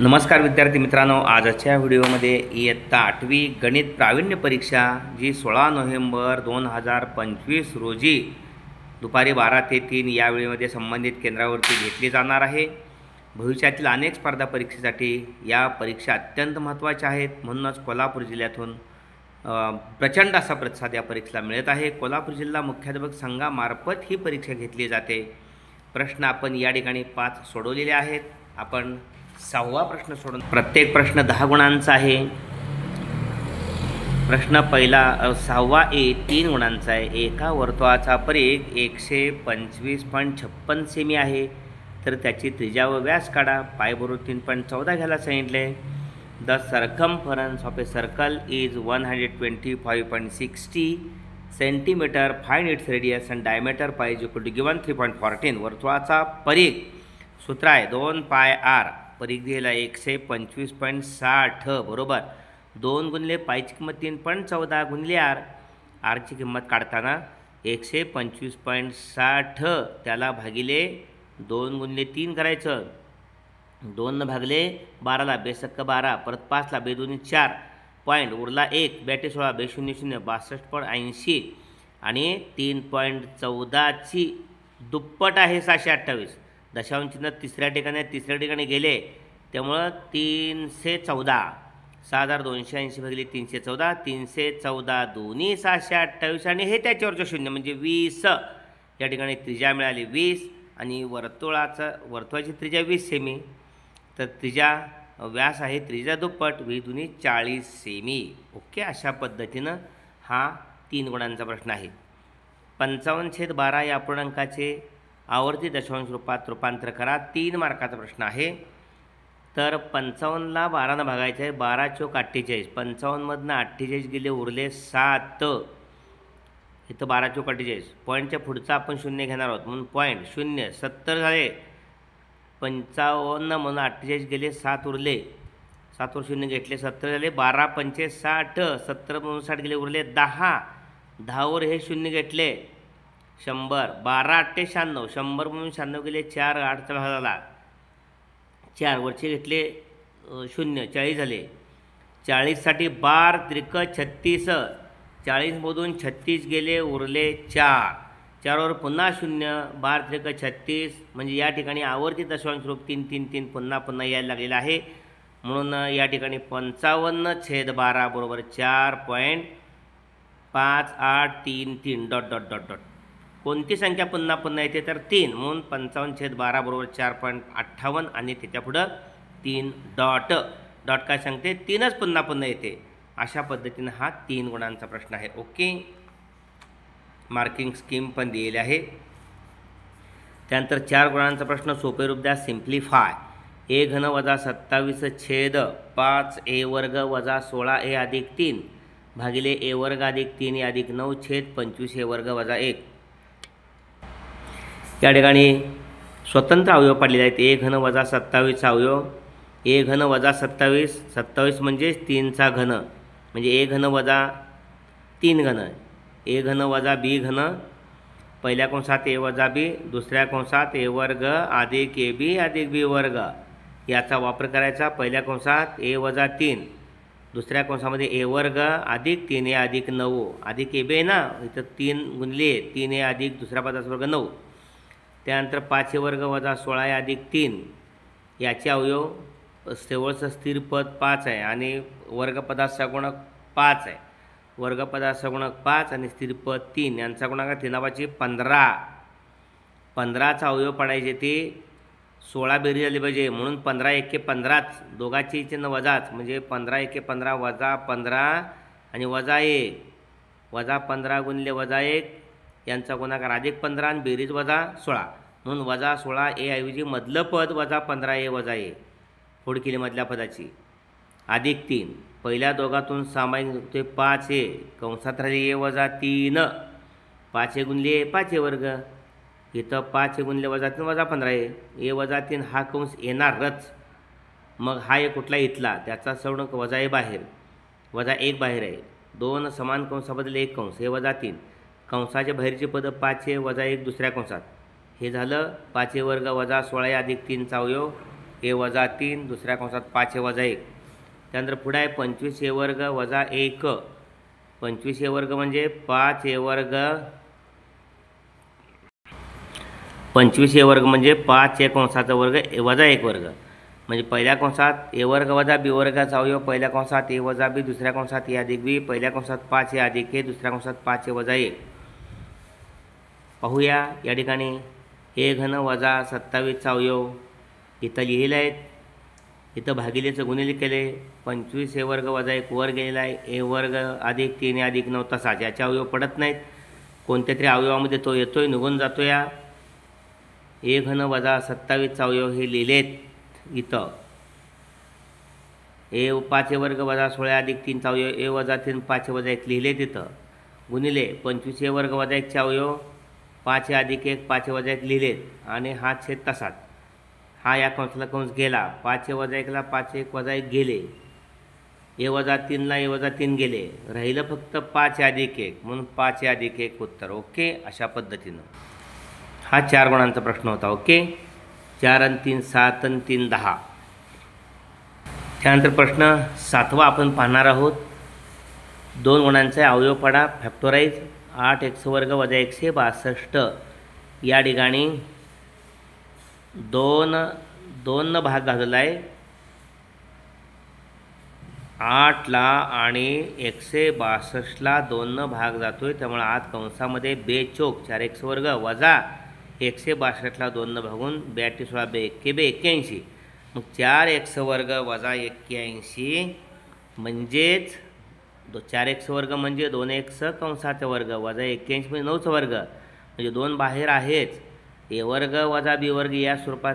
नमस्कार विद्यार्थी मित्रांनो, आजच्या व्हिडिओमध्ये इयत्ता 8वी गणित प्रावीण्य परीक्षा जी 16 नोव्हेंबर 2025 रोजी दुपारी 12 ते 3 या वेळेमध्ये संबंधित केंद्रावरती घेतली जाणार आहे। भविष्यातील अनेक स्पर्धा परीक्षेसाठी या परीक्षा अत्यंत महत्त्वाच्या आहेत, म्हणूनच कोल्हापूर जिल्ह्यातून प्रचंड असा प्रतिसाद या परीक्षेला मिळत आहे। कोल्हापूर जिल्हा मुख्याध्यापक संघामार्फत ही परीक्षा घेतली जाते। प्रश्न आपण या ठिकाणी 5 सोडवलेले आहेत। आपण 6वा प्रश्न सोडून प्रत्येक प्रश्न 10 गुणांचा आहे। प्रश्न पहिला 6वा ए 3 गुणांचा आहे। एका वर्तुळाचा परिघ 125.56 सेमी आहे, तर त्याची त्रिज्या व व्यास काढा। पाय बरोबर 3.14 घ्यायला सांगितले। The circumference of a circle is 125.60 centimetre, find its radius and diameter पाय इज इक्वल टू गिवन 3.14। वर्तुळाचा परिघ सूत्र आहे 2 पाय आर, परिघ दिलेला 125.60 बरोबर 2 गुणिले पायची किंमत 3.14 गुणिले आर, आरची किंमत काढताना 125.60 त्याला भागिले 2 गुणिले 3 करायचं। 2 भागले 12ला बेसक्क 12, परत 5ला बेदोनी 4 पॉईंट उरला 1, बॅटे 16 बेशून्य 0 62.80 आणि 3.14ची दुप्पट आहे 728। दशांश चिन्ह तिसऱ्या ठिकाणी गेले, त्यामुळं 314 6280 भागिले 314 314 दोन्ही 728 आणि हे त्याच्यावरचं शून्य म्हणजे 20। या ठिकाणी त्रिज्या मिळाली 20 आणि वर्तुळाची त्रिज्या 20 सेमी, तर त्रिज्या व्यास आहे त्रिज्या दुप्पट 20 दुनी 40 सेमी। ओके, अशा पद्धतीनं हा 3 गुणांचा प्रश्न आहे। 55/12 या अपूर्णांकाचे आवर्ती दशांश रूपात रूपांतर करा। 3 मार्काचा प्रश्न आहे। तर 55ला 12नं भागायचं आहे, 12 चोक 48, 55मधनं 48 गेले उरले 7, इथं 12 चोक 48, पॉईंटच्या पुढचा आपण शून्य घेणार आहोत म्हणून पॉईंट 0 70 झाले। 55 म्हणून 48 गेले 7 उरले, 7 वर शून्य घेतले 70 झाले। 12 पंचे 60, 70 म्हणून 60 गेले उरले 10, 10 वर हे शून्य घेतले 100, 12 8 96, 100 म्हणून 96 गेले 4, 8चा भाग झाला 4, वरचे घेतले 0 40 झाले। 40साठी 12 त्रिक 36, 40मधून 36 गेले उरले 4, 4 वर पुन्हा 0, 12 त्रिक 36 म्हणजे या ठिकाणी आवर्ती दशांश रूप 3 3 3 पुन्हा यायला लागलेलं आहे, म्हणून या ठिकाणी 55/12 बरोबर 4.5833 डॉट डॉट डॉट डॉट। कोणती संख्या पुन्हा येते तर 3, म्हणून 55/12 बरोबर 4.58 आणि त्याच्या पुढं 3 डॉट डॉट काय सांगते 3च पुन्हा येते। अशा पद्धतीनं हा 3 गुणांचा प्रश्न आहे। ओके, मार्किंग स्कीम पण दिलेली आहे। त्यानंतर 4 गुणांचा प्रश्न सोपे रूप द्या, सिम्प्लिफाय। a घन वजा 27 छेद 5a वर्ग वजा 16a अधिक 3 भागिले a वर्ग अधिक 3a अधिक 9 छेद 25a वर्ग वजा 1। या ठिकाणी स्वतंत्र अवयव पडलेले आहेत। a घन वजा 27चा अवयव, a घन वजा 27, 27 म्हणजेच 3चा घन म्हणजे a घन वजा 3 घन, a घन वजा b घन, पहिल्या कंसात a वजा b, दुसऱ्या कंसात a वर्ग अधिक ab अधिक b वर्ग, याचा वापर करायचा। पहिल्या कंसात a वजा 3, दुसऱ्या कंसामध्ये a वर्ग अधिक 3a अधिक 9 अधिक ab आहे ना, इथं 3 गुणले 3a अधिक दुसऱ्या पदाचा वर्ग 9। त्यानंतर 5a वर्ग वजा 16a अधिक 3, याचे अवयव शेवटचं स्थिर पद 5 आहे आणि वर्गपदात सगुणक 5 आहे, वर्गपदात सगुणक 5 आणि स्थिर पद 3, यांचा गुणाकार 3 15, 15चा अवयव पडायचे ते 16 बेरीज आली पाहिजे, म्हणून 15 एके 15च, दोघाची चिन्ह वजाच म्हणजे 15 एके 15 वजा 15 आणि वजा 1, वजा 15 गुणिले वजा 1 यांचा गुणाकार अधिक 15 आणि बेरीज वजा 16, म्हणून वजा 16a ऐवजी मधलं पद वजा 15a वजा a, फोड केली मधल्या पदाची, अधिक 3, पहिल्या दोघातून सामायिक होते 5a, कंसात राहिले a वजा 3, 5a गुणले 5a वर्ग, इथं 5a गुणले वजा 3 वजा 15a, a वजा 3 हा कंस येणारच, मग हा एक कुठला इथला त्याचा सगुणक वजा a बाहेर, वजा 1 बाहेर आहे, 2 समान कंसाबद्दल 1 कंस, हे वजा 3, कंसाच्या बाहेरची पदं 5a वजा 1 दुसऱ्या कंसात, हे झालं 5a वर्ग वजा 16a अधिक 3चा अवयव, ए वजा 3 दुसऱ्या कंसात 5 ए वजा 1. त्यानंतर पुढे आहे 25 ए वर्ग वजा 1. 25 ए वर्ग म्हणजे 5 ए वर्ग 25 ए वर्ग म्हणजे 5 ए कंसाचा वर्ग ए वजा 1 वर्ग. म्हणजे पहिल्या कंसात ए वर्ग वजा बी वर्गाचा अवयव पहिल्या कंसात ए वजा बी दुसऱ्या कंसात ए अधिक बी पहिल्या कंसात 5 ए अधिक ए दुसऱ्या कंसात 5 ए वजा 1. पाहूया या ठिकाणी ए घन वजा 27चा अवयव इथं लिहिलं आहे. इथं भागिलेचं गुणिले केले. 25 ए वर्ग वजा 1 वर गेलेला आहे. ए वर्ग अधिक 3 ए अधिक 9 तसाच. याचे अवयव पडत नाहीत. कोणत्या तरी अवयवामध्ये तो येतोय निघून जातो. या ए घन वजा 27चा अवयव हे लिहिलेत इथं. ए 5 ए वर्ग वजा 16 अधिक 3चा अवयव ए वजा 3 5 ए वजा 1 लिहिले तिथं. गुणिले 25 ए वर्ग वजा 1चा अवयव 5 ए अधिक 1 5 ए वजा 1 लिहिलेत. आणि हा छेद तसाच. हा या कंसाला कंस गेला. 5 ए वजा 1ला 5 1 वजा 1 गेले. ए वजा 3ला ए वजा 3 गेले. राहिलं फक्त 5 ए अधिक 1 म्हणून 5 ए अधिक 1 उत्तर. ओके, अशा पद्धतीनं हा 4 गुणांचा प्रश्न होता. ओके, 4 आणि 3 7 आणि 3 10. त्यानंतर प्रश्न 7वा आपण पाहणार आहोत. 2 गुणांचा अवयव पाडा फॅक्टोराईज. 8x वर्ग वजा 162 या ठिकाणी 2 भाग घालवला आहे 8ला आणि 162ला 2 भाग जातोय. त्यामुळे आत कंसामध्ये बेचोक 4x वर्ग वजा 162ला 2 भागून 82 16 बे 81. मग 4x वर्ग वजा 81 म्हणजेच 4x वर्ग म्हणजे 2x कंसाचा वर्ग वजा 81 म्हणजे 9चा वर्ग. म्हणजे 2 बाहेर आहेच. ए वर्ग वजा बी वर्ग या स्वरूपात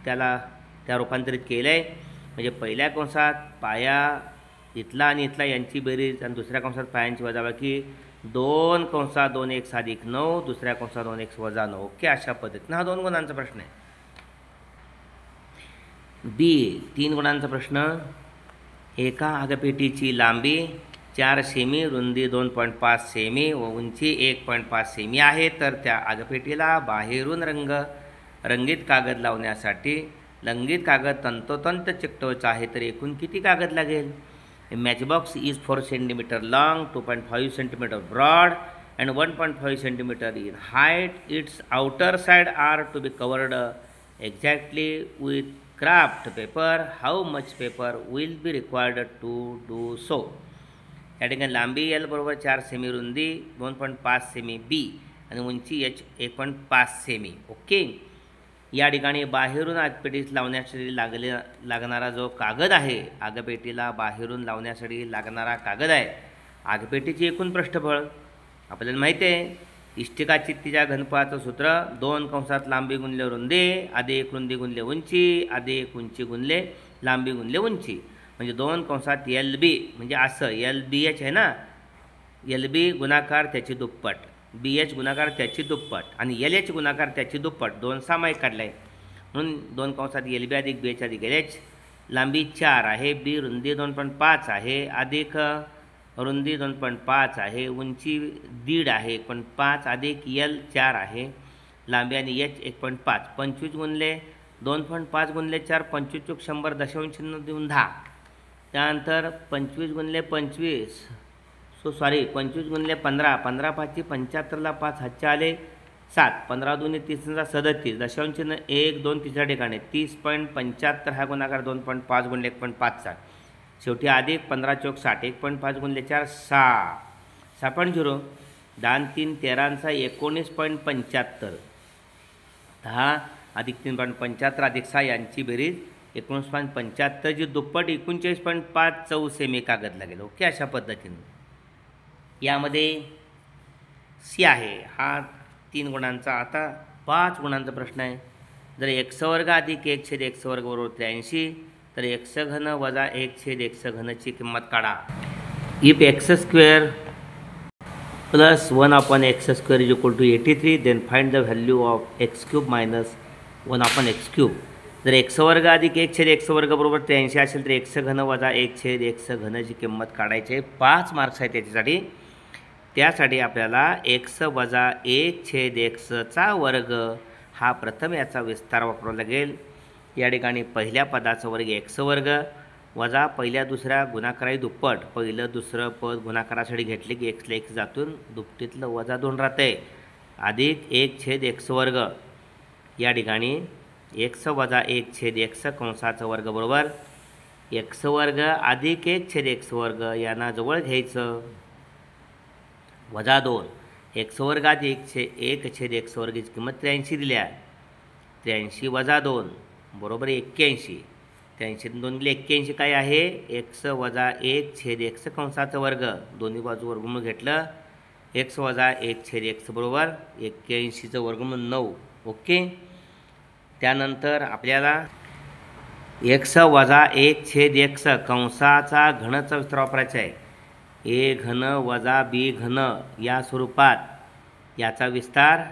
त्या रूपांतरित केलं आहे. म्हणजे पहिल्या कंसात पाया इथला आणि इथला यांची बेरीज आणि दुसऱ्या कंसात पायांची वजाबाकी 2 कंसात 2x अधिक 9 दुसऱ्या कंसात 2x वजा 9. ओके, अशा पद्धतीनं हा 2 गुणांचा प्रश्न आहे. बी 3 गुणांचा प्रश्न. एका आगपेटीची लांबी 4 सेमी रुंदी 2.5 सेमी व उंची 1.5 सेमी आहे. तर त्या आगपेटीला बाहेरून रंगीत कागद लावण्यासाठी रंगीत कागद तंतोतंत चिकटवायचा आहे. तर एकूण किती कागद लागेल? A matchbox is 4 cm long, 2.5 cm broad and 1.5 cm in height. Its outer side are to be covered exactly with craft paper. How much paper will be required to do so? या ठिकाणी लांबी L बरोबर 4 semi रुंदी 2.5 semi B आणि उंची H 1.5 semi. Okay, या ठिकाणी बाहेरून आगपेटीस लावण्यासाठी लागणारा जो कागद आहे आगपेटीला बाहेरून लावण्यासाठी लागणारा कागद आहे. आगपेटीची एकूण पृष्ठफळ आपल्याला माहिती आहे. इष्टिका चित्तीच्या घनफळाचं सूत्र 2 कंसात लांबी गुणले रुंदी अधिक रुंदी गुणले उंची अधिक उंची गुणले लांबी गुणले उंची. म्हणजे 2 कंसात LB म्हणजे असं LBH आहे ना. LB गुणाकार त्याची दुप्पट, BH गुणाकार त्याची दुप्पट आणि LH गुणाकार त्याची दुप्पट. 2 सामायिक काढला आहे म्हणून 2 कंसात LB अधिक BH अधिक LH. लांबी 4 आहे. B रुंदी 2.5 आहे अधिक रुंदी 2.5 आहे. उंची 1.5 आहे. 1.5 अधिक L 4 आहे. लांबी आणि H 1.5. 25 गुणले 2.5 गुणले 4 25 चूक 100 दशांश चिन्ह देऊन 10. त्यानंतर 25 गुणले 25 25 गुणले 15 15 5 75ला 5 हातचे आले 7 15 2 30 37 दशांश चिन्ह 1 2 तिसऱ्या ठिकाणी 30.75 हा गुणाकार 2.5 गुणले 1.5 शेवटी अधिक 15 चौक 60 1.5 गुणले 4 6 6.0 10 3 13 19.75 10 अधिक 3.75 अधिक 6 यांची बेरीज 19.75 जी दुप्पट 39.5 चौ सेमी कागद लागेल. ओके, अशा पद्धतीने यामध्ये सी आहे हा 3 गुणांचा. आता 5 गुणांचा प्रश्न आहे. जर x वर्ग अधिक 1 छेद x वर्ग बरोबर 83 तर x घन वजा 1 छेद x घनची किंमत काढा. If x square plus 1/x² is equal to 83 then find the value of x³ minus 1/x³. जर x वर्ग अधिक 1 छेद x वर्ग बरोबर 83 असेल तर x घन वजा 1 छेद x घनची किंमत काढायची. 5 मार्क्स आहेत त्याच्यासाठी. त्यासाठी आपल्याला x वजा 1 छेद x चा वर्ग हा प्रथम याचा विस्तार वापरावा लागेल. या ठिकाणी पहिल्या पदाचा वर्ग एक्स वर्ग वजा पहिल्या दुसऱ्या गुणाकाराई दुप्पट, पहिलं दुसरं पद गुणाकारासाठी घेतले की एक्सला एक्स जातून दुपटीतलं वजा 2 राहते, अधिक 1/x वर्ग या ठिकाणी एक्स वजा 1/x कंसाचा वर्ग बरोबर एक्स वर्ग अधिक 1/x वर्ग यांना जवळ घ्यायचं, वजा 2 एक्स वर्ग अधिक 1/x वर्गाची किंमत 83 दिल्या, 83 वजा 2 बरोबर 81, 83 2 दिले 81 काय आहे एक्स वजा 1/x कंसाचा वर्ग, दोन्ही बाजू वर्गमूळ घेतलं, एक्स वजा 1/x बरोबर 81चं वर्गमूळ 9. ओके. त्यानंतर आपल्याला एक्स वजा 1/x कंसाचा घनचा विस्तार वापरायचा आहे. ए घन वजा बी घन या स्वरूपात याचा विस्तार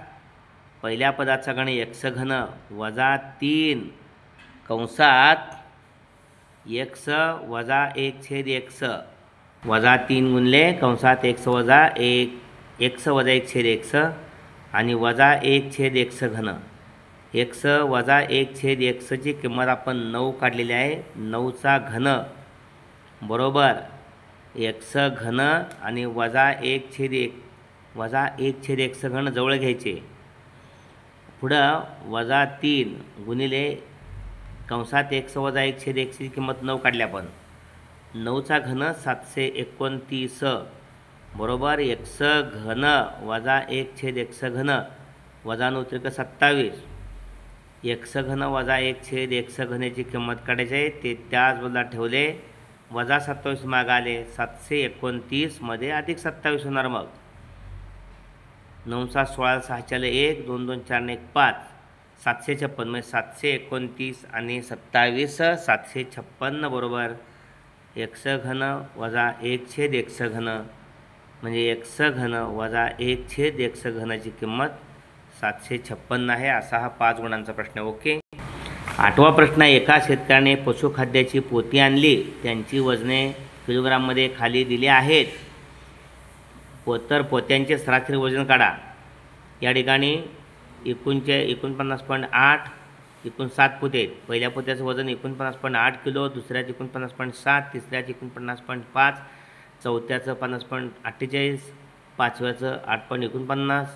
पहिल्या पदाचा घन एक्स घन वजा 3 कंसात एक्स वजा 1/x वजा 3 गुणले कंसात एक्स वजा 1/x आणि वजा 1/x घन. एक्स वजा 1/xची किंमत आपण 9 काढलेली आहे. 9चा घन बरोबर एक्स घन आणि वजा 1/x घन जवळ घ्यायचे. पुढं वजा 3 गुणिले कंसात एक्स वजा 1/xची किंमत 9 काढली आपण. 9चा घन 729 बरोबर एक्स घन वजा 1/x घन वजा 9 त्रिक 27, एक्स घन वजा 1/x घनाची किंमत काढायची आहे. ते त्याच बाजूला ठेवले, वजा 27 माग आले, 729 मध्ये अधिक 27 होणार. मग 9 16 6 1 2 2 4 1 5 756 म्हणजे 729 आणि 27 756 बरोबर एक्स घन वजा 1/x घन म्हणजे एक्स घन वजा 1/x घनाची किंमत 756 आहे. असा हा 5 गुणांचा प्रश्न आहे. ओके. 8वा प्रश्न, एका शेतकऱ्याने पशुखाद्याची पोती आणली, त्यांची वजने किलोग्राममध्ये खाली दिली आहेत, तर पोत्यांचे सरासरी वजन काढा. या ठिकाणी एकूणचे 49.8 एकूण 7 पोते आहेत. पहिल्या पोत्याचं वजन 49.8 किलो, दुसऱ्याचं 49.7, तिसऱ्याचं 49.5, चौथ्याचं 50.48, पाचव्याचं 8.49,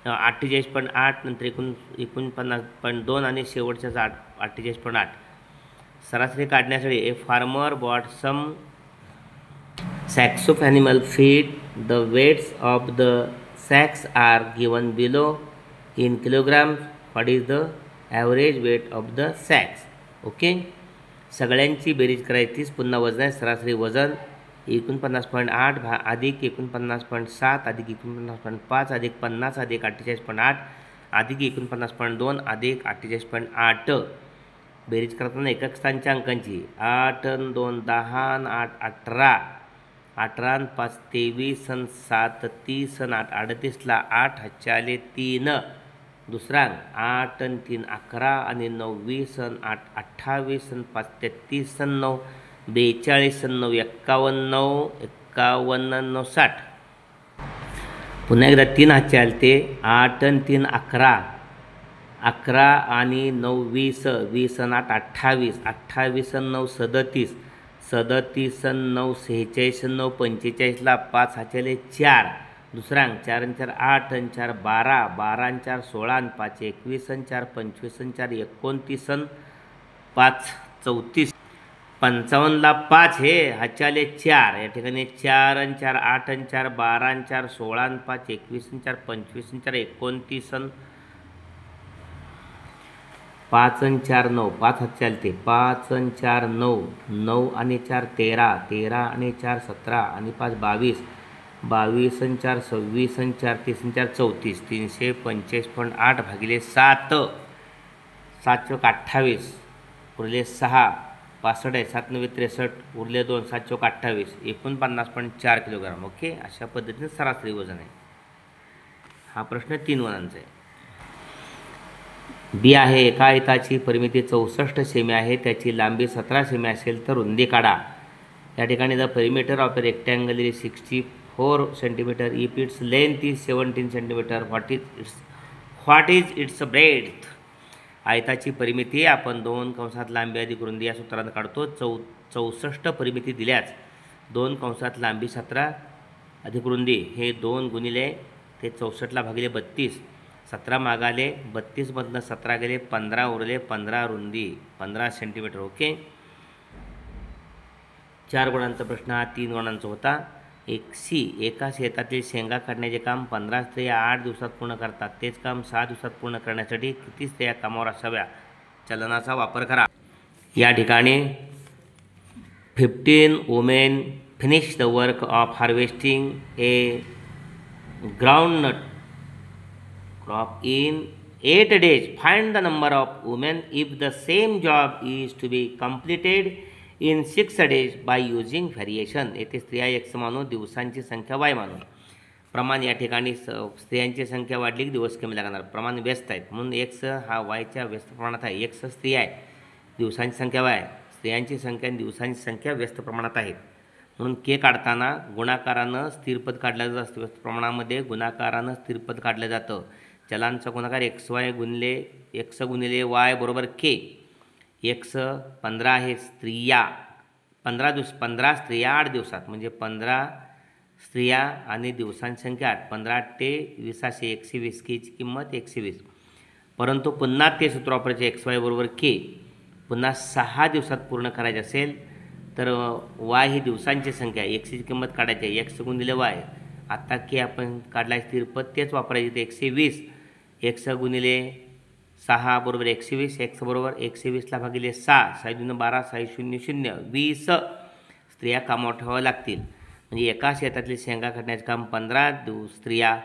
48.8, नंतर 49.2 आणि शेवटच्याचं 48.8. सरासरी काढण्यासाठी a farmer bought some sacks of animal feed. The weights of the sacks are given below in kilograms. What is the average weight of the sacks? Okay. सगळ्यांची बेरीज करायची, पुन्हा वजन आहे. सरासरी वजन 49.8 अधिक 49.7 अधिक 49.5 अधिक 50 अधिक 48.8 अधिक 49.2 अधिक 48.8. बेरीज करताना एकक स्थानच्या अंकांची 8 आणि 2 10 आणि 8 18, 18 आणि 5 23 आणि 7 30 आणि 8 38ला 8 हातच्या आले 3, दुसरा 8 आणि 3 11 आणि 9 20 आणि 8 28 आणि 5 33 आणि 9 42 आणि 9 51 51 आणि 9 60. पुन्हा एकदा 3 हातचे आले ते 8 आणि 3 11, 11 आणि 9 20, 20 आणि 8 28, 28 आणि 9 37, 37 आणि 9 46 आणि 9 45ला 5 हातचे 4, दुसरा 4 आणि 4 8 आणि 4 12, 12 आणि 4 16 आणि 5 21 आणि 4 25 आणि 4 29 आणि 5 34, 55ला 5 हे हातचे 4, या ठिकाणी 4 आणि 4 8 आणि 4 12 आणि 4 16 आणि 5 21 आणि 4 25 आणि 4 29 आणि 5 आणि 4 9, 5 हात चालते, 5 आणि 4 9, 9 आणि 4 13, 13 आणि 4 17 आणि 5 22, 22 आणि 4 26 आणि 4 30 आणि 4 34, 345.8 भागिले 7, 7 चौक 28 उरले 6, 65 आहे, 7 9 63 उरले 2, 7 चौक 28, 49.4 किलोग्राम. ओके. अशा पद्धतीने सरासरी वजन आहे. हा प्रश्न 3 गुणांचा आहे. बी आहे, एका आयताची परिमिती 64 सेमी आहे, त्याची लांबी 17 सेमी असेल तर रुंदी काढा. या ठिकाणी the perimeter of a rectangle is 64 centimetre, if its length is 17 centimetre, what is it's breadth. आयताची परिमिती आपण 2 कंसात लांबी अधिक रुंदी या सूत्रानं काढतो. 64 परिमिती दिल्यास 2 कंसात लांबी 17 अधिक रुंदी हे 2 गुणिले ते 64ला भागिले 32, 17 मागाले 32मधनं 17 गेले 15 उरले 15 रुंदी 15 सेंटीमीटर. ओके. 4 गुणांचा प्रश्न हा 3 गुणांचा होता. एका शेतातील शेंगा काढण्याचे काम 15 स्त्रिया 8 दिवसात पूर्ण करतात. तेच काम 6 दिवसात पूर्ण करण्यासाठी किती स्त्रिया कामावर असाव्या? चलनाचा वापर करा. या ठिकाणी 15 women finish the work of harvesting A groundnut crop in 8 days. Find the number of women if the same job is to be completed in 6 days by using variation. येथे स्त्रिया x मानू, दिवसांची संख्या y मानू. प्रमाण या ठिकाणी स्त्रियांची संख्या वाढली की दिवस कमी लागणार. प्रमाण व्यस्त आहेत म्हणून x हा yच्या व्यस्त प्रमाणात आहे. x स्त्रिया आहे, दिवसांची संख्या y. स्त्रियांची संख्या आणि दिवसांची संख्या व्यस्त प्रमाणात आहेत म्हणून k काढताना गुणाकारानं स्थिरपद काढलं जातं. व्यस्त प्रमाणामध्ये गुणाकारानं स्थिरपद काढलं जातं. चलांचा गुणाकार x गुणिले y बरोबर k. x 15 आहे, स्त्रिया 15 स्त्रिया 8 दिवसात म्हणजे 15 स्त्रिया आणि दिवसांची संख्या 8. 15 ते 20 120 केची किंमत 120. परंतु पुन्हा ते सूत्र वापरायचे xy बरोबर k. पुन्हा 6 दिवसात पूर्ण करायचे असेल तर y ही दिवसांची संख्या, xची किंमत काढायची आहे, x गुणिले y. आता k आपण काढला स्थिरपद तेच वापरायचे ते 120. x गुणिले 6 बरोबर 120, x बरोबर 120ला भागिले 6, 6 दूने 12, 6 0 0 20 स्त्रिया कामावर ठेवाव्या लागतील. म्हणजे एका शेतातले शेंगा काढण्याचे काम 15 स्त्रिया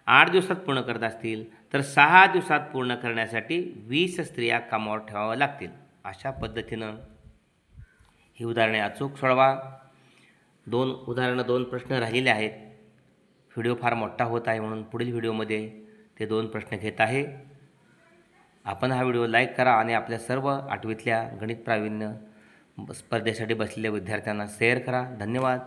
8 दिवसात पूर्ण करत असतील तर 6 दिवसात पूर्ण करण्यासाठी 20 स्त्रिया कामावर ठेवाव्या लागतील. अशा पद्धतीनं ही उदाहरणे अचूक सोडवा. 2 प्रश्न राहिलेले आहेत. व्हिडिओ फार मोठा होत आहे म्हणून पुढील व्हिडिओमध्ये ते 2 प्रश्न घेत आहे. आपण हा व्हिडिओ लाईक करा आणि आपल्या सर्व 8वीतल्या गणित प्रावीण्य स्पर्धेसाठी बसलेल्या विद्यार्थ्यांना शेअर करा. धन्यवाद.